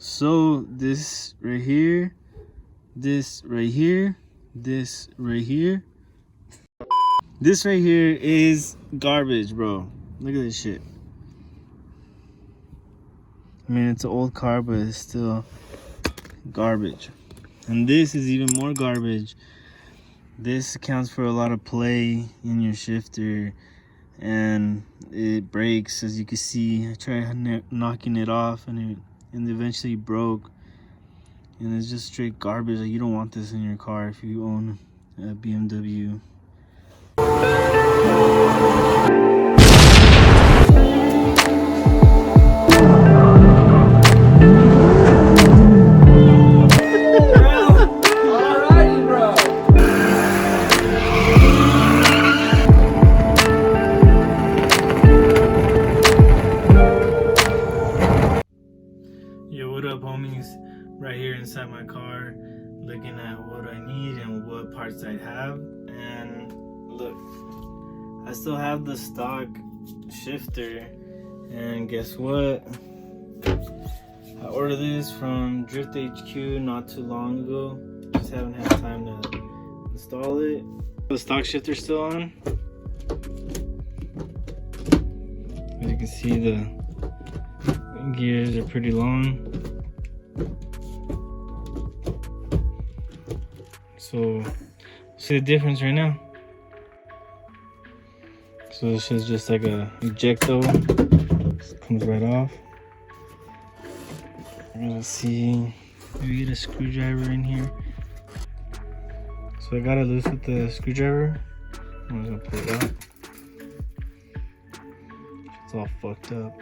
So this right here, this right here, this right here, this right here is garbage, bro. Look at this shit. I mean, it's an old car, but it's still garbage. And this is even more garbage. This accounts for a lot of play in your shifter, and it breaks. As you can see, I tried knocking it off, and it eventually broke. And it's just straight garbage. Like, you don't want this in your car if you own a BMW. Yo, what up, homies? Right here inside my car, looking at what I need and what parts I have. And look, I still have the stock shifter, and guess what? I ordered this from Drift HQ not too long ago. Just haven't had time to install it. The stock shifter's still on. As you can see, the gears are pretty long. So see the difference right now. So this is just like a ejecto. Just comes right off. Let's see. Maybe get a screwdriver in here. So I got it loose with the screwdriver. I'm just gonna pull it out. It's all fucked up.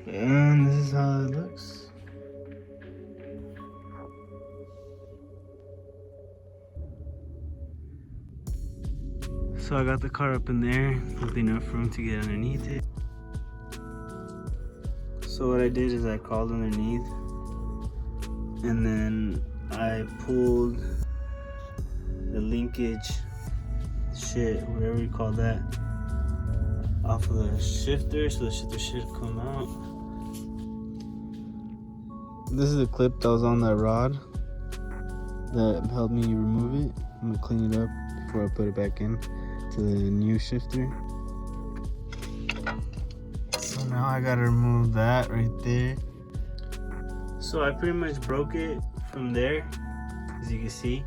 And this is how it looks. So I got the car up in there with enough room to get underneath it. So what I did is I crawled underneath, and then I pulled the linkage shit, whatever you call that, off of the shifter, so the shifter should come out. This is a clip that was on that rod that helped me remove it. I'm gonna clean it up before I put it back in to the new shifter. So now I gotta remove that right there. So I pretty much broke it from there, as you can see.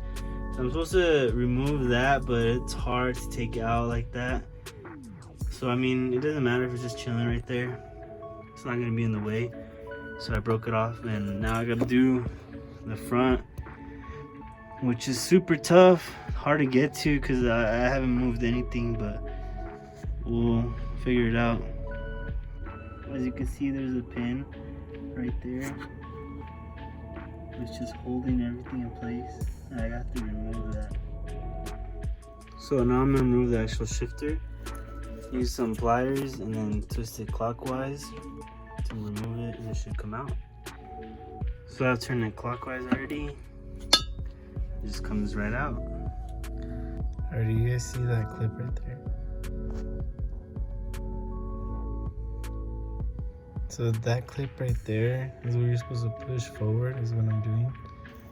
So I'm supposed to remove that, but it's hard to take it out like that. So I mean, it doesn't matter if it's just chilling right there. It's not gonna be in the way. So I broke it off, and now I gotta do the front, which is super tough, hard to get to because I haven't moved anything, but we'll figure it out. As you can see, there's a pin right there, which is holding everything in place, and I got to remove that. So now I'm gonna remove the actual shifter, use some pliers, and then twist it clockwise to remove it, and it should come out. So I've turned it clockwise already. It just comes right out. Alright, you guys see that clip right there? So that clip right there is what you're supposed to push forward, is what I'm doing.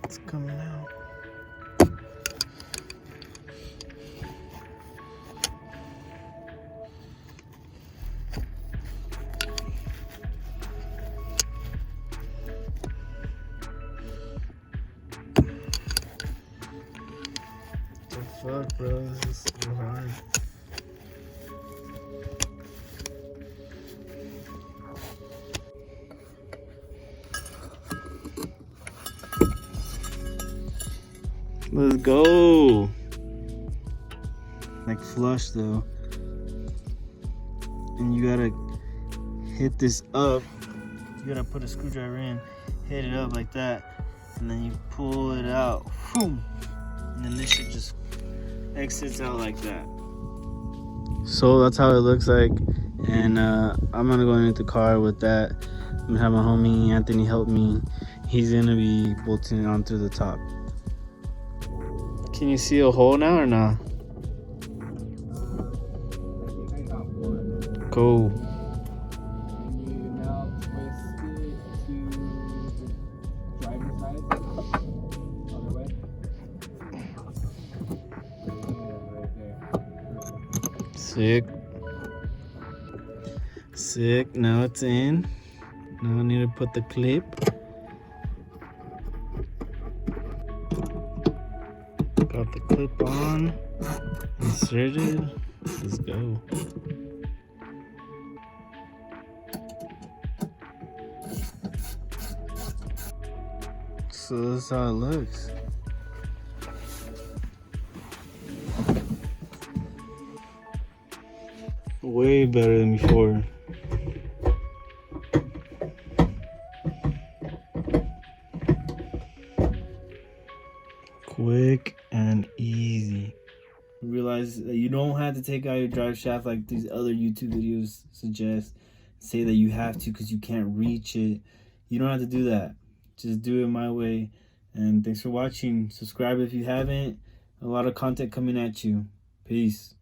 It's coming out. Fuck, bro, this is so hard. Let's go. Like flush though, and you gotta hit this up. You gotta put a screwdriver in, hit it up like that, and then you pull it out. Boom. And then this shit just exits out like that. So that's how it looks like, and I'm gonna go into the car with that. I'm gonna have my homie Anthony help me. He's gonna be bolting it onto the top. Can you see a hole now or not? Go. You now twist it Sick. Sick. Now it's in. Now I need to put the clip. Got the clip on. Inserted. Let's go. So this is how it looks. Way better than before. Quick and easy. Realize that you don't have to take out your drive shaft like these other YouTube videos suggest. Say that you have to because you can't reach it. You don't have to do that. Just do it my way. And thanks for watching. Subscribe if you haven't. A lot of content coming at you. Peace.